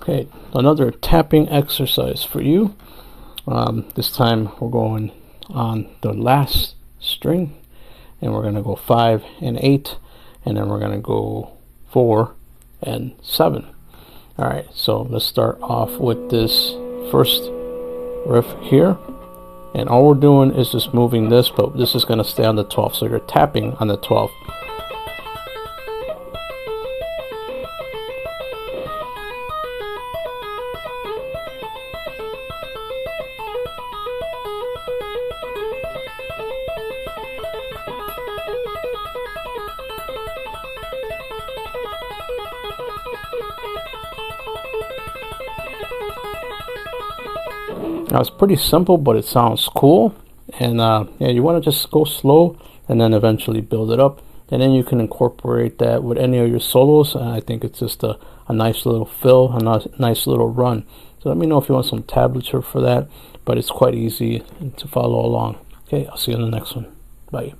Okay, another tapping exercise for you. This time we're going on the last string, and we're going to go 5 and 8, and then we're going to go 4 and 7. Alright, so let's start off with this first riff here, and all we're doing is just moving this, but this is going to stay on the 12th, so you're tapping on the 12th. Now it's pretty simple, but it sounds cool, and yeah, you want to just go slow and then eventually build it up, and then you can incorporate that with any of your solos. I think it's just a nice little fill, a nice little run. So let me know if you want some tablature for that, but it's quite easy to follow along. Okay, I'll see you in the next one. Bye.